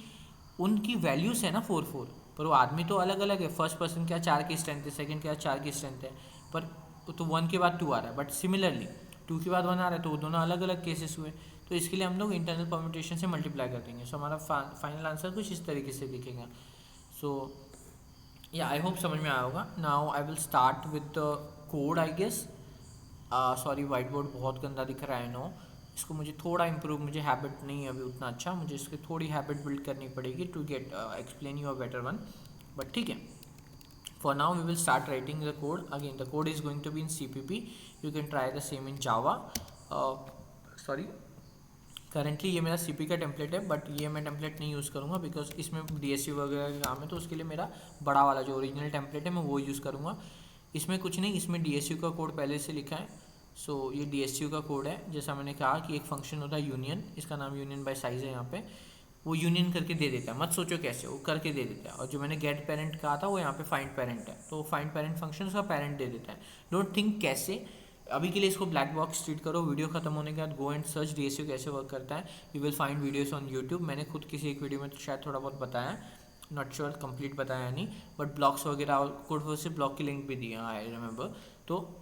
A: उनकी वैल्यूज है ना 4 4, पर वो आदमी तो अलग अलग है। फर्स्ट पर्सन क्या 4 की स्ट्रेंथ है, सेकंड क्या 4 की स्ट्रेंथ है, पर तो 1 के बाद 2 आ रहा है, बट सिमिलरली 2 के बाद 1 आ रहा है, तो वो दोनों अलग अलग केसेस हुए। तो इसके लिए हम लोग इंटरनल परम्यूटेशन से मल्टीप्लाई कर देंगे। सो हमारा फाइनल आंसर कुछ इस तरीके से दिखेगा। सो या आई होप समझ में आया होगा। Now I will start with the code I guess. Sorry white board बहुत गंदा दिख रहा है, नो, इसको मुझे थोड़ा इम्प्रूव, मुझे हैबिट नहीं है अभी उतना अच्छा, मुझे इसकी थोड़ी हैबिट बिल्ड करनी पड़ेगी to get explain you a better one, but ठीक है। For now we will start writing the code. Again the code is going to be in CPP. You can try the same in Java. Sorry, currently ये मेरा CP का टेम्पलेट है, बट ये मैं टेम्पलेट नहीं यूज़ करूँगा बिकॉज इसमें DSU वगैरह का काम है, तो उसके लिए मेरा बड़ा वाला जो ओरिजिनल टेम्पलेट है मैं वो यूज़ करूँगा। इसमें कुछ नहीं, इसमें DSU का कोड पहले से लिखा है। सो ये DSU का कोड है, जैसा मैंने कहा कि एक फंक्शन होता है यूनियन, इसका नाम यूनियन बाय साइज है, यहाँ पे वो यूनियन करके दे देता है, मत सोचो कैसे, वो करके दे देता है। और जो मैंने गेट पेरेंट कहा था वो यहाँ पे फाइंड पेरेंट है, तो फाइंड पेरेंट फंक्शन उसका पेरेंट दे देता है। डोंट थिंक कैसे, अभी के लिए इसको ब्लैक बॉक्स ट्रीट करो। वीडियो खत्म होने के बाद गो एंड सर्च DSU कैसे वर्क करता है, you will find videos on YouTube. मैंने खुद किसी एक वीडियो में तो शायद थोड़ा बहुत बताया, नॉट श्योर कंप्लीट बताया नहीं, बट ब्लॉग्स वगैरह कोड से ब्लॉग की लिंक भी दी है आई रिमेंबर, तो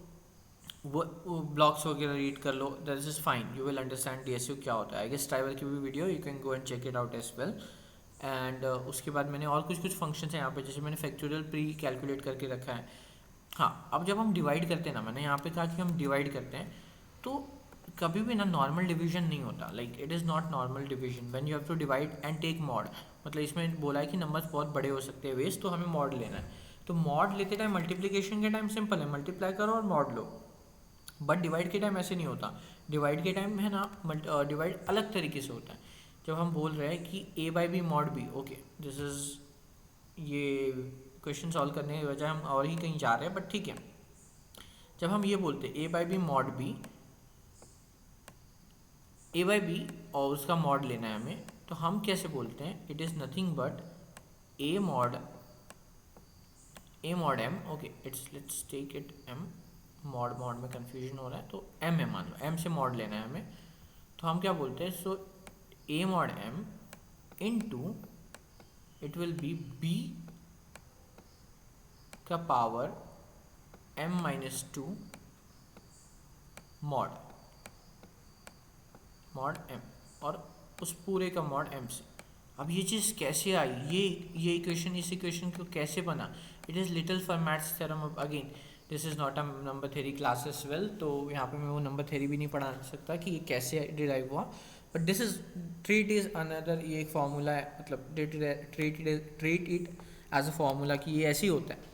A: वो ब्लॉग्स वगैरह रीड कर लो, that is fine, you will understand DSU क्या होता है। आई गेस ड्राइवर की भी video you can go and check it out as well. And उसके बाद मैंने और कुछ फंक्शंस हैं यहाँ पे, जैसे मैंने फैक्टोरियल प्री कैलकुलेट करके रखा है, हाँ, अब जब हम डिवाइड करते हैं ना, मैंने यहाँ पे कहा कि हम डिवाइड करते हैं, तो कभी भी ना नॉर्मल डिवीजन नहीं होता, like it is not normal division when you have to divide and take mod. मतलब इसमें बोला है कि नंबर्स बहुत बड़े हो सकते हैं वेस्ट, तो हमें मॉड लेना है। तो मॉड लेते टाइम मल्टीप्लिकेशन के टाइम सिंपल है, मल्टीप्लाई करो और मॉड लो। बट डिवाइड के टाइम ऐसे नहीं होता। डिवाइड के टाइम है ना, डिवाइड अलग तरीके से होता है। जब हम बोल रहे हैं कि a by b mod b, okay this is, ये क्वेश्चन सॉल्व करने की वजह हम और ही कहीं जा रहे हैं, बट ठीक है। जब हम ये बोलते हैं a by b mod b, a by b और उसका मॉड लेना है हमें, तो हम कैसे बोलते हैं, it is nothing but a mod M, okay it's let's take it M, mod mod में कंफ्यूजन हो रहा है, तो एम है, मान लो एम से मॉड लेना है हमें, तो हम क्या बोलते हैं, so a mod m into it will be b का power m minus two mod m, और उस पूरे का मॉड एम से। अब ये चीज़ कैसे आई, ये इक्वेशन, इस इक्वेशन को कैसे बना, it is little Fermat's theorem. Again this is not a number theory class as well, तो यहाँ पे मैं वो नंबर थ्योरी भी नहीं पढ़ा सकता कि ये कैसे डिराइव हुआ, but this is treat is another, ये एक फार्मूला है, मतलब treat it as a formula कि ये ऐसे ही होता है।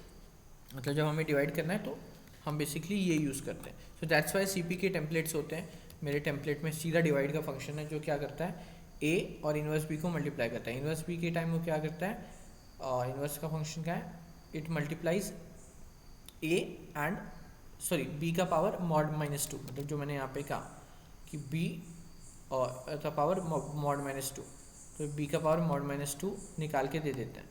A: मतलब जब हमें डिवाइड करना है तो हम बेसिकली ये यूज़ करते हैं। सो दैट्स वाई सीपी के टेम्पलेट्स होते हैं। मेरे टेम्पलेट में सीधा डिवाइड का फंक्शन है जो क्या करता है, ए और इन्वर्स बी को मल्टीप्लाई करता है। इन्वर्स बी के टाइम वो क्या करता है, इन्वर्स का फंक्शन क्या है, it multiplies A and sorry B का पावर मॉड माइनस टू, मतलब जो मैंने यहाँ पे कहा कि बी और का पावर मॉड माइनस टू, तो बी का पावर मॉड माइनस टू निकाल के दे देते हैं।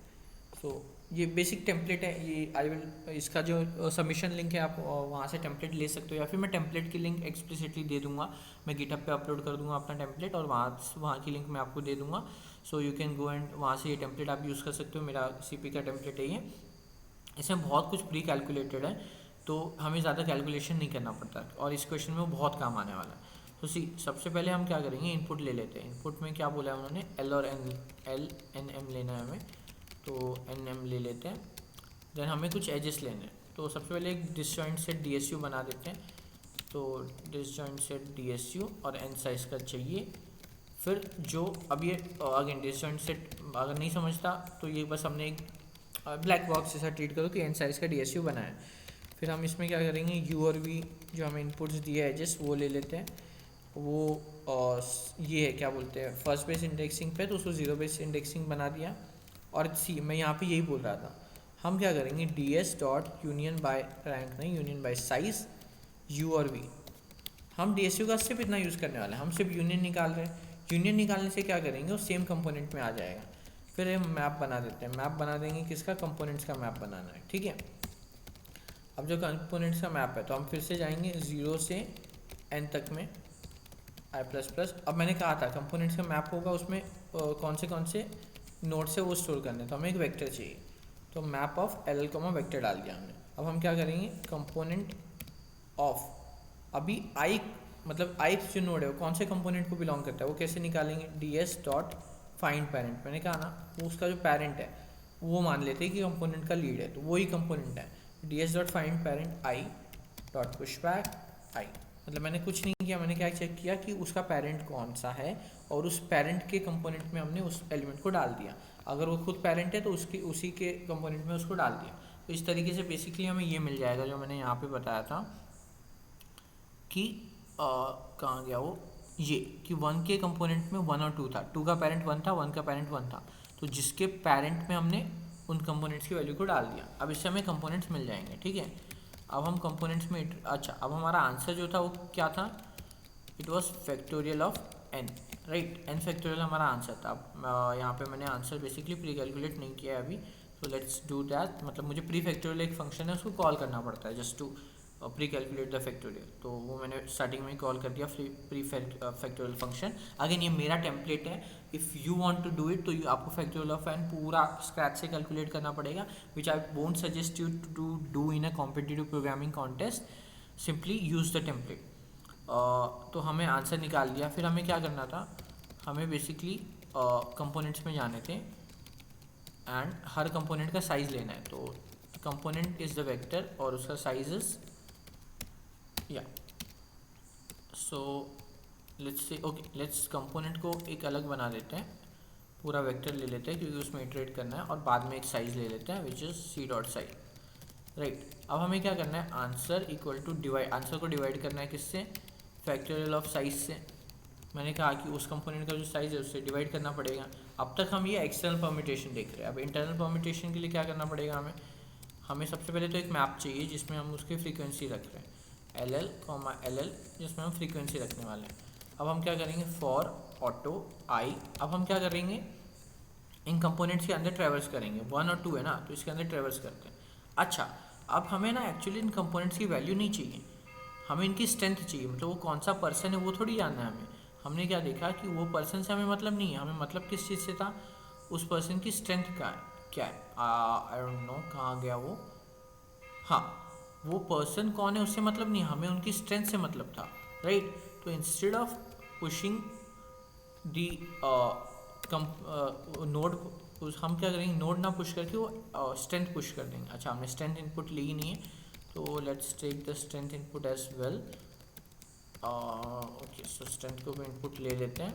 A: सो ये बेसिक टेम्पलेट है। ये आई विल, इसका जो सबमिशन लिंक है आप वहाँ से टेम्पलेट ले सकते हो, या फिर मैं टेम्पलेट की लिंक एक्सप्लिसिटली दे दूंगा, मैं गिटहब पे अपलोड कर दूंगा अपना टेम्पलेट, और वहाँ की लिंक मैं आपको दे दूंगा। So you can go and वहाँ से ये टेम्पलेट आप यूज़ कर सकते हो। मेरा सीपी का टेम्पलेट है ये, इसमें बहुत कुछ प्री कैलकुलेटेड है, तो हमें ज़्यादा कैलकुलेशन नहीं करना पड़ता, और इस क्वेश्चन में वो बहुत काम आने वाला है। तो सबसे पहले हम क्या करेंगे, इनपुट ले लेते हैं। इनपुट में क्या बोला है उन्होंने, एल और एन एम लेना है हमें, तो एन एम ले लेते हैं। देन हमें कुछ एजेस लेने हैं, तो सबसे पहले एक disjoint set D S you बना देते हैं। तो disjoint set D S you और एन साइज का चाहिए। फिर जो अब ये अगेन डिसजॉइंट सेट अगर नहीं समझता तो ये बस हमने एक ब्लैक बॉक्स जैसा ट्रीट करो कि एन साइज का डी एस यू बना है। फिर हम इसमें क्या करेंगे, यू और वी जो हमें इनपुट्स दिए है एजेस वो ले लेते हैं। वो ये है क्या बोलते हैं, फर्स्ट बेस इंडेक्सिंग पे, तो उसको जीरो बेस इंडेक्सिंग बना दिया। और सी मैं यहाँ पे यही बोल रहा था, हम क्या करेंगे, D S dot union by rank नहीं, यूनियन बाय साइज यू और वी। हम डी एस यू का सिर्फ इतना यूज़ करने वाले हैं, हम सिर्फ यूनियन निकाल रहे हैं। यूनियन निकालने से क्या करेंगे, वो सेम कंपोनेंट में आ जाएगा। फिर हम मैप बना देते हैं, मैप बना देंगे किसका, कंपोनेंट्स का मैप बनाना है, ठीक है। अब जो कंपोनेंट्स का मैप है, तो हम फिर से जाएंगे 0 से n तक में आई प्लस प्लस। अब मैंने कहा था कंपोनेंट्स का मैप होगा, उसमें कौन से नोड से वो स्टोर करने, तो हमें एक वेक्टर चाहिए, तो map of L comma vector डाल दिया हमने। अब हम क्या करेंगे, कंपोनेंट ऑफ, अभी आई मतलब आई जो नोड है वो कौन से कंपोनेंट को बिलोंग करता है, वो कैसे निकालेंगे, D S dot find parent. मैंने कहा ना, वो उसका जो पेरेंट है वो मान लेते हैं कि कंपोनेंट का लीड है, तो वही कंपोनेंट है। D S dot find parent I dot push back I, मतलब मैंने कुछ नहीं किया, मैंने क्या चेक किया कि उसका पेरेंट कौन सा है, और उस पेरेंट के कंपोनेंट में हमने उस एलिमेंट को डाल दिया। अगर वो खुद पेरेंट है तो उसी के कंपोनेंट में उसको डाल दिया। तो इस तरीके से बेसिकली हमें ये मिल जाएगा जो मैंने यहाँ पे बताया था कि कहाँ गया वो, ये कि 1 के कंपोनेंट में 1 और 2 था, 2 का पेरेंट 1 था, 1 का पेरेंट 1 था, तो जिसके पेरेंट में हमने उन कंपोनेंट्स की वैल्यू को डाल दिया। अब इससे हमें कंपोनेंट्स मिल जाएंगे, ठीक है। अब हम कंपोनेंट्स में अच्छा, अब हमारा आंसर जो था वो क्या था, it was factorial of n, right, n factorial हमारा आंसर था। अब यहाँ पे मैंने आंसर बेसिकली प्री कैलकुलेट नहीं किया है अभी, तो लेट्स डू दैट। मतलब मुझे प्री फैक्टोरियल एक फंक्शन है, उसको कॉल करना पड़ता है just to precalculate the factorial, तो वो मैंने स्टार्टिंग में कॉल कर दिया प्री फैक्टोरियल फंक्शन। अगेन ये मेरा टेम्पलेट है, if you want to do it तो आपको फैक्टोरियल ऑफ n पूरा स्क्रैच से कैलकुलेट करना पड़ेगा, which I won't suggest you to do in a competitive programming contest, simply use the template. तो हमें आंसर निकाल दिया। फिर हमें क्या करना था, हमें बेसिकली कंपोनेंट्स में जाने थे एंड हर कंपोनेंट का साइज़ लेना है। तो कंपोनेंट इज द वेक्टर और उसका साइज इज या so let's say okay let's component को एक अलग बना देते हैं, पूरा वेक्टर ले लेते हैं क्योंकि उसमें इटरेट करना है, और बाद में एक साइज ले लेते हैं which is C dot size, right. अब हमें क्या करना है, answer equal to divide, answer को डिवाइड करना है किससे, फैक्टोरियल ऑफ साइज से। मैंने कहा कि उस कंपोनेंट का जो साइज है उससे डिवाइड करना पड़ेगा। अब तक हम ये एक्सटर्नल परम्यूटेशन देख रहे हैं, अब इंटरनल परम्यूटेशन के लिए क्या करना पड़ेगा हमें सबसे पहले तो एक मैप चाहिए जिसमें हम उसकी फ्रीक्वेंसी रख रहे हैं, LL, जिसमें हम फ्रीक्वेंसी रखने वाले हैं। अब हम क्या करेंगे, फॉर ऑटो आई, अब हम क्या करेंगे, इन कंपोनेंट्स के अंदर ट्रेवर्स करेंगे, 1 और 2 है ना, तो इसके अंदर ट्रेवर्स करते हैं। अच्छा, अब हमें ना एक्चुअली इन कंपोनेंट्स की वैल्यू नहीं चाहिए, हमें इनकी स्ट्रेंथ चाहिए, मतलब वो कौन सा पर्सन है वो थोड़ी जानना है हमें। हमने क्या देखा कि वो पर्सन से हमें मतलब नहीं है, हमें मतलब किस चीज़ से था, उस पर्सन की स्ट्रेंथ का क्या है, आई डोंट नो कहाँ गया वो, हाँ वो पर्सन कौन है उससे मतलब नहीं, हमें उनकी स्ट्रेंथ से मतलब था, राइट। तो instead of pushing the node, हम क्या करेंगे, नोड ना पुश करके वो स्ट्रेंथ पुश कर देंगे। अच्छा, हमने स्ट्रेंथ इनपुट ली ही नहीं है, तो let's take the strength input as well. Okay, so strength को भी इनपुट ले लेते हैं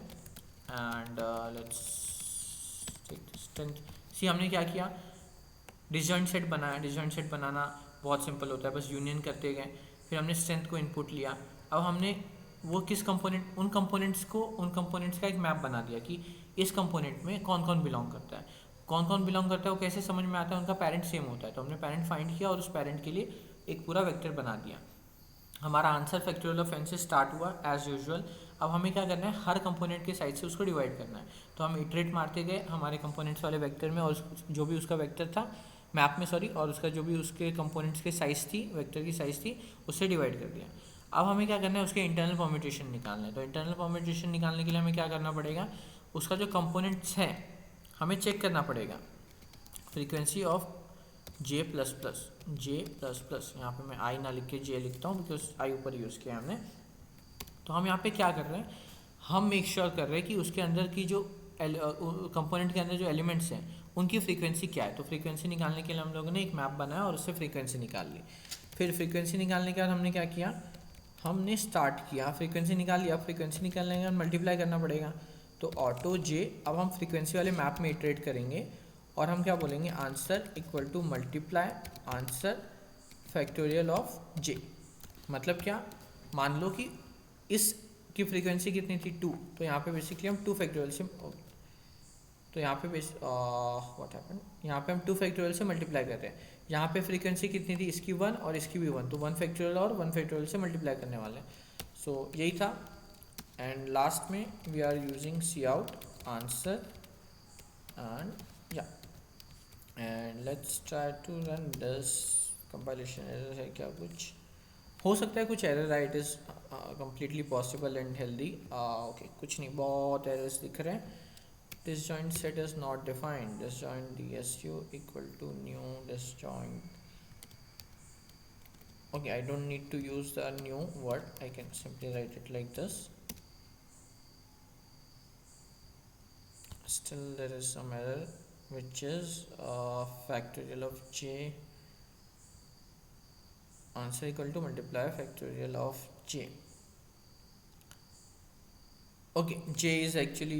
A: and let's take the strength. See हमने क्या किया, डिसजॉइंट सेट बनाया, डिसजॉइंट सेट बनाना बहुत सिंपल होता है, बस यूनियन करते गए, फिर हमने स्ट्रेंथ को इनपुट लिया। अब हमने वो किस कंपोनेंट, उन कंपोनेंट्स का एक मैप बना दिया कि इस कंपोनेंट में कौन कौन बिलोंग करता है, कौन कौन बिलोंग करता है वो कैसे समझ में आता है, उनका पेरेंट सेम होता है, तो हमने पेरेंट फाइंड किया और उस पेरेंट के लिए एक पूरा वेक्टर बना दिया। हमारा आंसर फैक्टोरियल ऑफ n से स्टार्ट हुआ एज यूजुअल। अब हमें क्या करना है, हर कंपोनेंट के साइड से उसको डिवाइड करना है, तो हम इटरेट मारते गए हमारे कंपोनेंट्स वाले वेक्टर में, और जो भी उसका वेक्टर था मैप में, सॉरी, और उसका जो भी उसके कंपोनेंट्स की साइज़ थी, वेक्टर की साइज़ थी, उससे डिवाइड कर दिया। अब हमें क्या करना है, उसके इंटरनल परम्यूटेशन निकालना है, तो इंटरनल परम्यूटेशन निकालने के लिए हमें क्या करना पड़ेगा, उसका जो कंपोनेंट्स है हमें चेक करना पड़ेगा, frequency of J plus plus, यहाँ पे मैं आई ना लिख के J लिखता हूँ बिकॉज आई ऊपर यूज़ किया हमने। तो हम यहाँ पे क्या कर रहे हैं, हम मेक श्योर कर रहे हैं कि उसके अंदर की जो कंपोनेंट के अंदर जो एलिमेंट्स हैं उनकी फ्रीक्वेंसी क्या है। तो फ्रीक्वेंसी निकालने के लिए हम लोगों ने एक मैप बनाया और उससे फ्रीक्वेंसी निकाल ली। फिर फ्रीक्वेंसी निकालने के बाद हमने क्या किया, हमने स्टार्ट किया, फ्रीक्वेंसी निकाल लिया। फ्रीक्वेंसी निकालने के बाद मल्टीप्लाई करना पड़ेगा, तो ऑटो J, अब हम फ्रीक्वेंसी वाले मैप में इटरेट करेंगे और हम क्या बोलेंगे, answer equal to multiply answer factorial of J। मतलब क्या, मान लो कि इस की फ्रीक्वेंसी कितनी थी 2, तो यहाँ पे बेसिकली हम 2 फैक्टोरियल से, तो यहाँ पे व्हाट हैपन, यहाँ पे हम 2 फैक्टोरियल से मल्टीप्लाई कर रहे हैं। यहाँ पे फ्रीक्वेंसी कितनी थी, इसकी 1 और इसकी भी 1, तो 1 फैक्टोरियल और 1 फैक्टोरियल से मल्टीप्लाई करने वाले हैं। सो यही था, एंड लास्ट में we are using c out answer and या, and let's try to run this. Compilation error है क्या, कुछ हो सकता है, कुछ एरर है, it is completely possible and healthy. Okay, कुछ नहीं, बहुत एरर्स दिख रहे हैं। disjoint set is not defined, disjoint DSU equal to new disjoint. Okay, I don't need to use the new word, I can simply write it like this. Still there is some error, which is factorial of J, answer equal to multiply factorial of J. Okay, J is actually,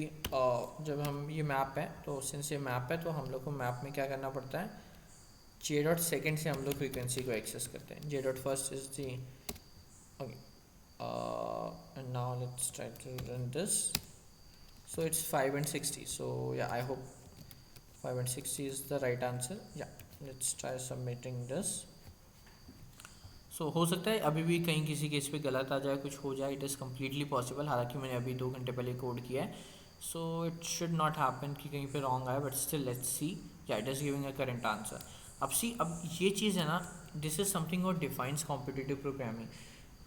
A: जब हम ये मैप है, तो सिंस ये मैप है तो हम लोग को मैप में क्या करना पड़ता है, J डॉट सेकेंड से हम लोग फ्रीक्वेंसी को एक्सेस करते हैं। J dot first is the, okay, and now let's try to run this. So it's 5 and 60, so yeah, I hope 5 and 60 is the right answer. Yeah, let's try submitting this. सो हो सकता है अभी भी कहीं किसी केस पे गलत आ जाए, कुछ हो जाए, इट इज़ कम्प्लीटली पॉसिबल। हालांकि मैंने अभी 2 घंटे पहले कोड किया है, so it should not happen कि कहीं पे रॉन्ग आए, बट स्टिल लेट्स सी, या it is giving a current answer. अब ये चीज़ है ना, this is something what defines competitive programming.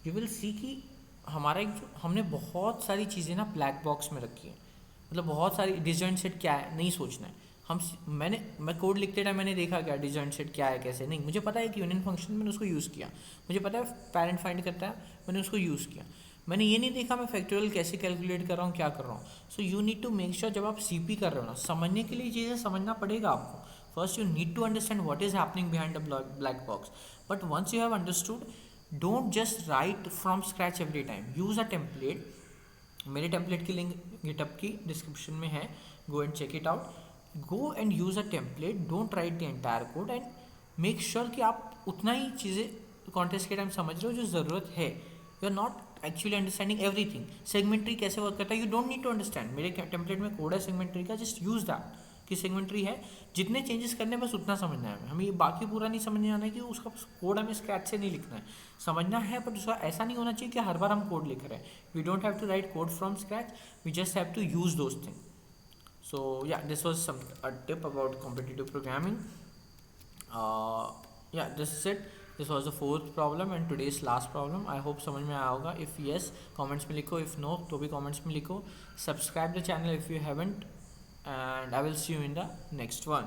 A: You will see कि हमारा एक जो, हमने बहुत सारी चीज़ें ना ब्लैक बॉक्स में रखी है, मतलब बहुत सारी, डिसजॉइंट सेट क्या है नहीं सोचना है। मैं कोड लिखते टाइम मैंने देखा क्या डिसजॉइंट सेट क्या है कैसे नहीं, मुझे पता है कि यूनियन फंक्शन मैंने उसको यूज़ किया, मुझे पता है पेरेंट फाइंड करता है, मैंने उसको यूज़ किया। मैंने ये नहीं देखा मैं फैक्टोरियल कैसे कैलकुलेट कर रहा हूँ, क्या कर रहा हूँ। So you need to make sure, जब आप सीपी कर रहे हो ना, समझने के लिए चीज़ें समझना पड़ेगा आपको। First, you need to understand what is happening behind the black box. But once you have understood, don't just write from scratch every time. Use a template. मेरे टेम्पलेट की लिंक गिटअप की डिस्क्रिप्शन में है, go and check it out. Go and use a template, don't write the entire code, and make sure कि आप उतना ही चीज़ें कॉन्टेस्ट के टाइम समझ रहे हो जो ज़रूरत है. You are not actually understanding everything. Segment tree कैसे वर्क करता है, you don't need to understand. मेरे टेम्पलेट में कोड है सेगमेंट्री का, जस्ट यूज़ दैट कि सेगमेंट्री है, जितने चेंजेस करने बस उतना समझना है. हमें ये बाकी पूरा नहीं समझने आना है कि उसका कोड हमें स्क्रैच से नहीं लिखना है, समझना है. बट उसका ऐसा नहीं होना चाहिए कि हर बार हम कोड लिख रहे हैं. We don't have to write code from scratch, we just have to use those thing. So या this was some a tip about competitive programming. या this is it. This was the fourth problem and today's last problem. I hope समझ में आया होगा. इफ़ येस कॉमेंट्स में लिखो, इफ़ नो तो भी कॉमेंट्स में लिखो. Subscribe the channel if you haven't, and I will see you in the next one.